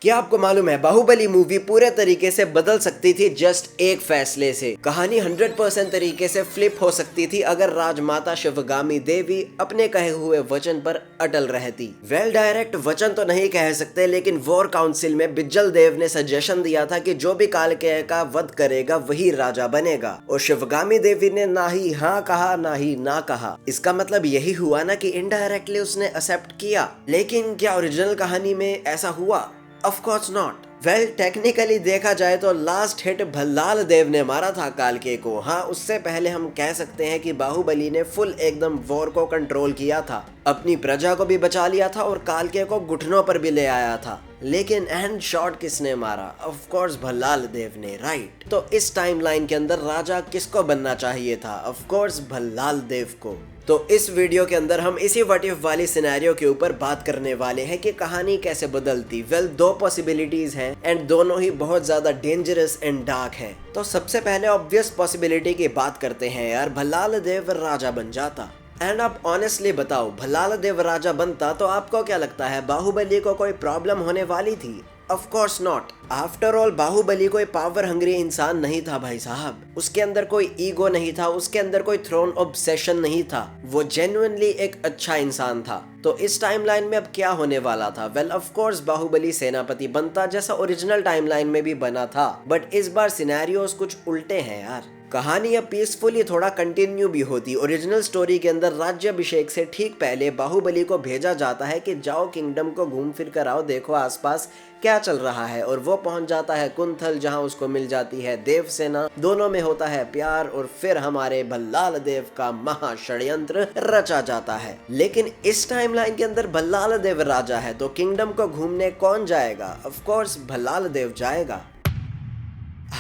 क्या आपको मालूम है बाहुबली मूवी पूरे तरीके से बदल सकती थी जस्ट एक फैसले से। कहानी 100% तरीके से फ्लिप हो सकती थी अगर राजमाता शिवगामी देवी अपने कहे हुए वचन पर अटल रहती। वेल डायरेक्ट वचन तो नहीं कह सकते, लेकिन वॉर काउंसिल में बिज्जल देव ने सजेशन दिया था कि जो भी कालकेय का वध करेगा वही राजा बनेगा, और शिवगामी देवी ने ना ही हाँ कहा ना ही ना कहा। इसका मतलब यही हुआ ना कि इनडायरेक्टली उसने एक्सेप्ट किया। लेकिन क्या ओरिजिनल कहानी में ऐसा हुआ? Of course not. Well technically देखा जाए तो लास्ट हिट भल्लाल देव ने मारा था कालके को। हाँ, उससे पहले हम कह सकते हैं कि बाहुबली ने फुल एकदम वॉर को कंट्रोल किया था, अपनी प्रजा को भी बचा लिया था और कालके को घुटनों पर भी ले आया था। लेकिन एंड शॉट किसने मारा? ऑफ कोर्स भल्लाल देव ने, राइट। तो इस टाइमलाइन के अंदर राजा किसको बनना चाहिए था? ऑफ कोर्स भल्लाल देव को। तो इस वीडियो के अंदर हम इसी व्हाट इफ वाली सिनेरियो के ऊपर बात करने वाले हैं कि कहानी कैसे बदलती। वेल, दो पॉसिबिलिटीज हैं एंड दोनों ही बहुत ज्यादा डेंजरस एंड डार्क हैं। तो सबसे पहले ऑब्वियस पॉसिबिलिटी की बात करते हैं यार, भल्लाल देव राजा बन जाता। एंड आप ऑनेस्टली बताओ, भल्लाल देव राजा बनता तो आपको क्या लगता है, बाहुबली को कोई प्रॉब्लम होने वाली थी? Of course not. After all Baahubali कोई पावर हंग्री इंसान नहीं था भाई साहब। उसके अंदर कोई ईगो नहीं था, उसके अंदर कोई थ्रोन ऑब्सेशन नहीं था। वो जेन्युइनली एक अच्छा इंसान था। तो इस टाइमलाइन में अब क्या होने वाला था? वेल, ऑफ कोर्स बाहुबली सेनापति बनता, जैसा ओरिजिनल टाइमलाइन में भी बना था। बट इस बार सिनेरियोस कुछ उल्टे हैं यार। कहानी अब पीसफुली थोड़ा कंटिन्यू भी होती। ओरिजिनल स्टोरी के अंदर राज्याभिषेक से ठीक पहले बाहुबली को भेजा जाता है कि जाओ किंगडम को घूम फिर कर आओ, देखो आसपास क्या चल रहा है। और वो पहुंच जाता है कुंथल, जहां उसको मिल जाती है देवसेना। दोनों में होता है प्यार और फिर हमारे भल्लाल देव का महाषड्यंत्र रचा जाता है। लेकिन इस टाइमलाइन के अंदर भल्लाल देव राजा है तो किंगडम को घूमने कौन जाएगा? ऑफ कोर्स भल्लाल देव जाएगा।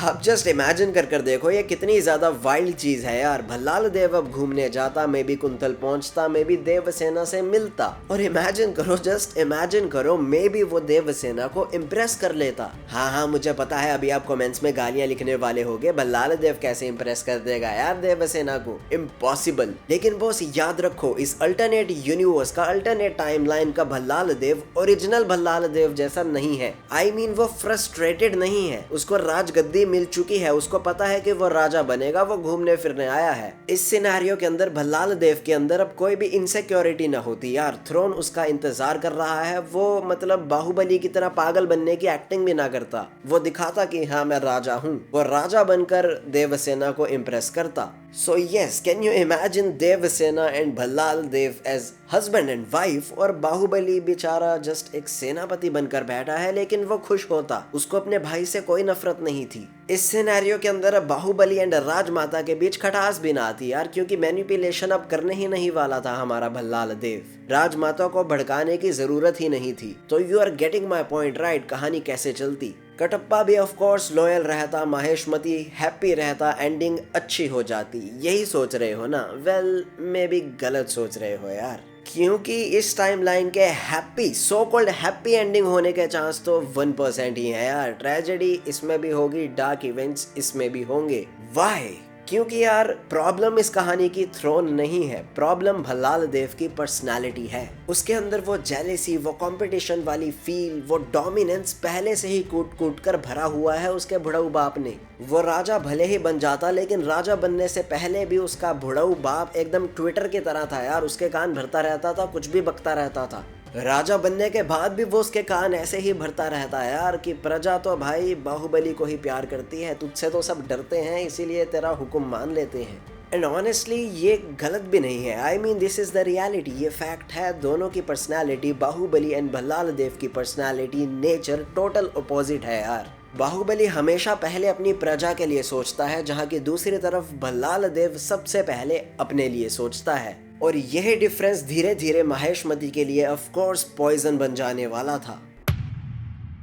आप जस्ट इमेजिन कर देखो, ये कितनी ज्यादा वाइल्ड चीज है यार। भल्लाल देव अब घूमने जाता, मे बी कुंतल पहुंचता, मे बी देवसेना से मिलता, और इमेजिन करो, जस्ट इमेजिन करो, मे बी वो देवसेना को इम्प्रेस कर लेता। हाँ, मुझे पता है अभी आप कमेंट्स में गालियां लिखने वाले होगे, भल्लाल देव कैसे इम्प्रेस कर देगा यार देवसेना को, इम्पॉसिबल। लेकिन बॉस याद रखो, इस अल्टरनेट यूनिवर्स का, अल्टरनेट टाइमलाइन का भल्लाल देव ओरिजिनल भल्लाल देव जैसा नहीं है। आई मीन वो फ्रस्ट्रेटेड नहीं है, उसको राजगद्दी मिल चुकी है, उसको पता है कि वो राजा बनेगा, वो घूमने फिरने आया है। इस सिनेरियो के अंदर भल्लाल देव के अंदर अब कोई भी इनसिक्योरिटी ना होती यार। थ्रोन उसका इंतजार कर रहा है। वो मतलब बाहुबली की तरह पागल बनने की एक्टिंग भी ना करता, वो दिखाता कि हाँ मैं राजा हूँ। वो राजा बनकर देवसेना को इम्प्रेस करता। So yes, can you imagine Devasena and Bhallaladeva as husband and wife, और बाहुबली बेचारा जस्ट एक सेनापति बनकर बैठा है, लेकिन वो खुश होता, उसको अपने भाई से कोई नफरत नहीं थी। इस सिनेरियो के अंदर अब बाहुबली एंड राजमाता के बीच खटास भी ना आती यार, क्योंकि मैनिपुलेशन अब करने ही नहीं वाला था हमारा भल्लाल देव। राजमाता को भड़काने की जरूरत ही नहीं थी। तो you are getting my point right. कहानी कैसे चलती? कटप्पा भी ऑफ कोर्स लॉयल रहता, महेशमती हैप्पी रहता, एंडिंग अच्छी हो जाती। यही सोच रहे हो ना? वेल, मे भी गलत सोच रहे हो यार, क्योंकि इस टाइमलाइन के happy, so called happy ending होने के चांस तो 1% ही है यार। ट्रेजेडी इसमें भी होगी, डार्क इवेंट्स इसमें भी होंगे। वाई? क्योंकि यार प्रॉब्लम इस कहानी की थ्रोन नहीं है, प्रॉब्लम भल्लाल देव की पर्सनालिटी है। उसके अंदर वो जेलेसी, वो कंपटीशन वाली फील, वो डोमिनेंस पहले से ही कूट कूट कर भरा हुआ है उसके बुढ़ऊ बाप ने। वो राजा भले ही बन जाता, लेकिन राजा बनने से पहले भी उसका बुढ़ऊ बाप एकदम ट्विटर की तरह था यार। उसके कान भरता रहता था, कुछ भी बकता रहता था। राजा बनने के बाद भी वो उसके कान ऐसे ही भरता रहता है यार कि प्रजा तो भाई बाहुबली को ही प्यार करती है, तुझसे तो सब डरते हैं, इसीलिए तेरा हुक्म मान लेते हैं। एंड ऑनेस्टली ये गलत भी नहीं है। I mean this is the reality, ये फैक्ट है। दोनों की पर्सनालिटी, बाहुबली एंड भल्लाल देव की पर्सनालिटी, नेचर टोटल अपोजिट है यार। बाहुबली हमेशा पहले अपनी प्रजा के लिए सोचता है, जहाँ की दूसरी तरफ भल्लाल देव सबसे पहले अपने लिए सोचता है। और यह डिफरेंस धीरे धीरे महेशमती के लिए ऑफ कोर्स पॉइजन बन जाने वाला था।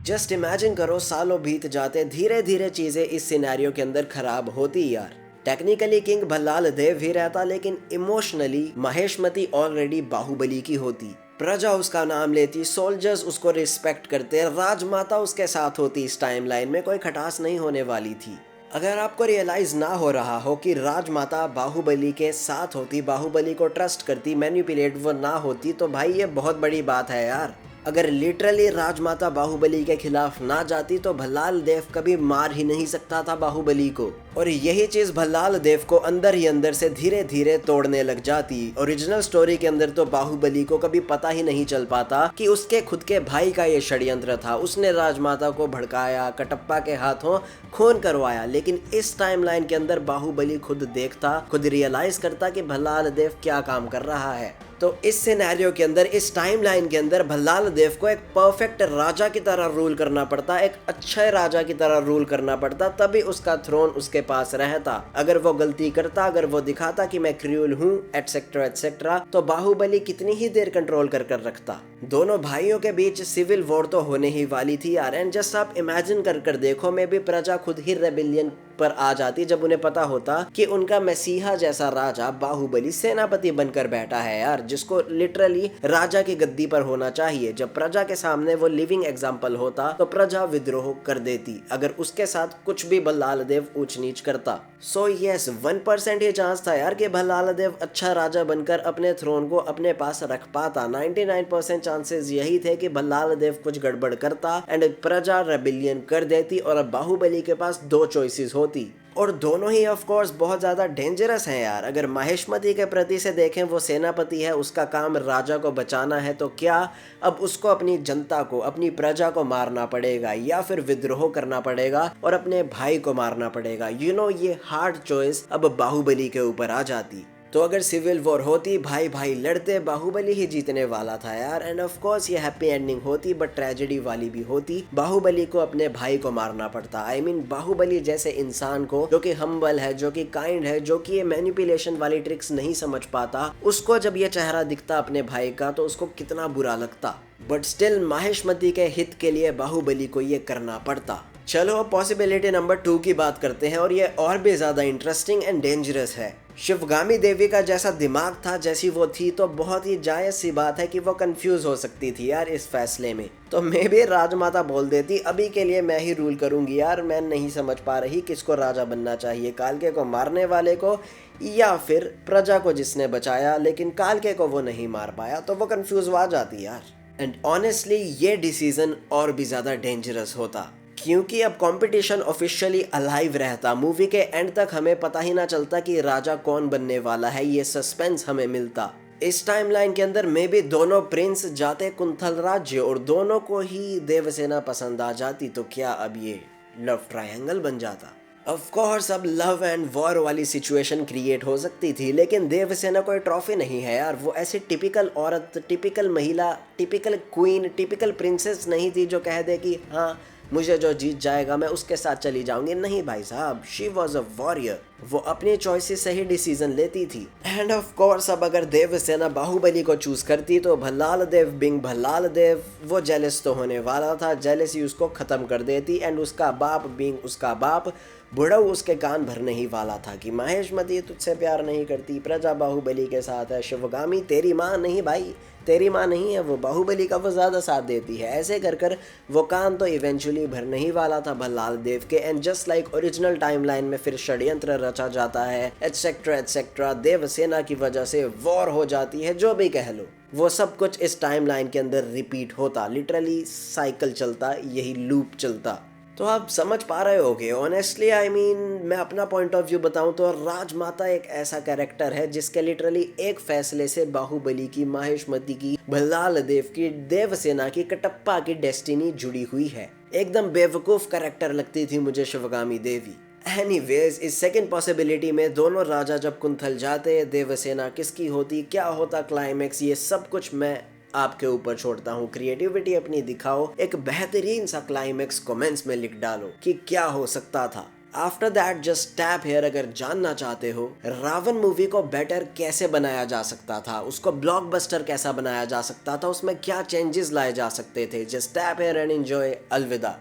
जस्ट इमेजिन करो, सालों बीत जाते, धीरे धीरे चीजें इस सिनेरियो के अंदर खराब होती यार। टेक्निकली किंग भल्लाल देव ही रहता, लेकिन इमोशनली महेशमती ऑलरेडी बाहुबली की होती। प्रजा उसका नाम लेती, सोल्जर्स उसको रिस्पेक्ट करते, राजमाता उसके साथ होती। इस टाइमलाइन में कोई खटास नहीं होने वाली थी। अगर आपको रियलाइज ना हो रहा हो कि राजमाता बाहुबली के साथ होती, बाहुबली को ट्रस्ट करती, मैनिपुलेट वो ना होती, तो भाई ये बहुत बड़ी बात है यार। अगर लिटरली राजमाता बाहुबली के खिलाफ ना जाती तो भल्लाल देव कभी मार ही नहीं सकता था बाहुबली को, और यही चीज भल्लाल देव को अंदर ही अंदर से धीरे धीरे तोड़ने लग जाती। ओरिजिनल स्टोरी के अंदर तो बाहुबली को कभी पता ही नहीं चल पाता कि उसके खुद के भाई का ये षड्यंत्र था, उसने राजमाता को भड़काया, कटप्पा के हाथों खून करवाया। लेकिन इस टाइमलाइन के अंदर बाहुबली खुद देखता, खुद रियलाइज करता कि भल्लाल देव क्या काम कर रहा है। तो इस सिनेरियो के अंदर, इस टाइमलाइन के अंदर भल्लाल देव को एक परफेक्ट राजा की तरह रूल करना पड़ता, एक अच्छे राजा की तरह रूल करना पड़ता, तभी उसका थ्रोन उसके पास रहता। अगर वो गलती करता, अगर वो दिखाता कि मैं क्रूएल हूँ एटसेट्रा एटसेट्रा, तो बाहुबली कितनी ही देर कंट्रोल कर रखता। दोनों भाइयों के बीच सिविल वॉर तो होने ही वाली थी यार। एंड जस्ट आप इमेजिन कर देखो, मे भी प्रजा खुद ही रेबिलियन पर आ जाती जब उन्हें पता होता कि उनका मसीहा जैसा राजा बाहुबली सेनापति बनकर बैठा है यार, जिसको लिटरली राजा की गद्दी पर होना चाहिए। जब प्रजा के सामने वो लिविंग एग्जाम्पल होता तो प्रजा विद्रोह कर देती अगर उसके साथ कुछ भी भल्लाल देव ऊंच नीच करता। सो यस, 1% ही चांस था यार कि भल्लाल देव अच्छा राजा बनकर अपने थ्रोन को अपने पास रख पाता। 99% चांसेस यही थे कि भल्लाल देव कुछ गड़बड़ करता एंड प्रजा रेबिलियन कर देती और अब बाहुबली के पास दो चॉइसेस होती, और दोनों ही ऑफ कोर्स बहुत ज्यादा डेंजरस हैं यार। अगर माहिष्मती के प्रति से देखें, वो सेनापति है, उसका काम राजा को बचाना है, तो क्या अब उसको अपनी जनता को, अपनी प्रजा को मारना पड़ेगा या फिर विद्रोह करना पड़ेगा और अपने भाई को मारना पड़ेगा? ये हार्ड चॉइस अब बाहुबली के ऊपर आ जाती। तो अगर सिविल वॉर होती, भाई भाई लड़ते, बाहुबली ही जीतने वाला था यार। एंड ऑफ कोर्स ये हैप्पी एंडिंग होती, बट ट्रेजेडी वाली भी होती। बाहुबली को अपने भाई को मारना पड़ता। आई मीन बाहुबली जैसे इंसान को, जो कि हम्बल है, जो कि काइंड है, जो कि ये मैनिपुलेशन वाली ट्रिक्स नहीं समझ पाता, उसको जब ये चेहरा दिखता अपने भाई का तो उसको कितना बुरा लगता। बट स्टिल माहिष्मती के हित के लिए बाहुबली को ये करना पड़ता। चलो पॉसिबिलिटी नंबर 2 की बात करते हैं, और ये और भी ज्यादा इंटरेस्टिंग एंड डेंजरस है। शिवगामी देवी का जैसा दिमाग था, जैसी वो थी, तो बहुत ही जायज सी बात है कि वो कंफ्यूज हो सकती थी यार इस फैसले में। तो मैं भी राजमाता बोल देती, अभी के लिए मैं ही रूल करूंगी यार, मैं नहीं समझ पा रही किसको राजा बनना चाहिए, कालके को मारने वाले को या फिर प्रजा को जिसने बचाया लेकिन कालके को वो नहीं मार पाया। तो वो कंफ्यूज हो जाती यार। एंड ऑनेस्टली ये डिसीजन और भी ज्यादा डेंजरस होता, क्योंकि अब कंपटीशन ऑफिशियली अलाइव रहता। मूवी के एंड तक हमें पता ही ना चलता कि राजा कौन बनने वाला है, ये सस्पेंस हमें मिलता। इस टाइमलाइन के अंदर में भी दोनों प्रिंस जाते कुंथल राज्य और दोनों को ही देवसेना पसंद आ जाती, तो क्या अब ये लव ट्रायंगल बन जाता? ऑफ कोर्स अब लव एंड वॉर वाली सिचुएशन क्रिएट हो सकती थी, लेकिन देवसेना कोई ट्रॉफी नहीं है यार। वो ऐसी टिपिकल औरत, टिपिकल महिला, टिपिकल क्वीन, टिपिकल प्रिंसेस नहीं थी जो कह दे कि हाँ मुझे जो जीत जाएगा मैं उसके साथ चली जाऊंगी। नहीं भाई साहब, शी वॉज अ वॉरियर। वो अपनी चॉइसेस से ही डिसीजन लेती थी। एंड ऑफ कोर्स अब अगर देवसेना बाहुबली को चूज करती तो भल्लाल देव बिंग भल्लाल देव, वो जेलस तो होने वाला था, जेलसी उसको खत्म कर देती। एंड उसका बाप बिंग उसका बाप, बुढ़ऊ उसके कान भरने ही वाला था कि माहिष्मती तुझसे प्यार नहीं करती, प्रजा बाहुबली के साथ है, शिवगामी तेरी माँ नहीं भाई, तेरी माँ नहीं है वो, बाहुबली का वो ज़्यादा साथ देती है। ऐसे कर वो कान तो इवेंचुअली भरने ही वाला था भल्लाल देव के। And just like original timeline में फिर षड्यंत्र रचा जाता है, एटसेट्रा एटसेट्रा। देवसेना की वजह से वॉर हो जाती है, जो भी कह लो। वो सब कुछ इस टाइमलाइन के अंदर रिपीट होता, लिटरली साइकिल चलता, यही लूप चलता। तो आप समझ पा रहे होगे। ऑनेस्टली आई मीन मैं अपना पॉइंट ऑफ व्यू बताऊं तो राजमाता एक ऐसा कैरेक्टर है जिसके लिटरली एक फैसले से बाहुबली की, माहिष्मती की, भल्लाल देव की, देवसेना की, कटप्पा की डेस्टिनी जुड़ी हुई है। एकदम बेवकूफ कैरेक्टर लगती थी मुझे शिवगामी देवी। एनीवेज, इस सेकंड पॉसिबिलिटी में दोनों राजा जब कुंथल जाते, देवसेना किसकी होती, क्या होता क्लाइमेक्स, ये सब कुछ मैं आपके ऊपर छोड़ता हूँ। क्रिएटिविटी अपनी दिखाओ, एक बेहतरीन सा क्लाइमेक्स कमेंट्स में लिख डालो कि क्या हो सकता था। After that just tap here अगर जानना चाहते हो रावण मूवी को बेटर कैसे बनाया जा सकता था, उसको ब्लॉकबस्टर कैसा बनाया जा सकता था, उसमें क्या चेंजेस लाए जा सकते थे। Just tap here and enjoy. अलविदा।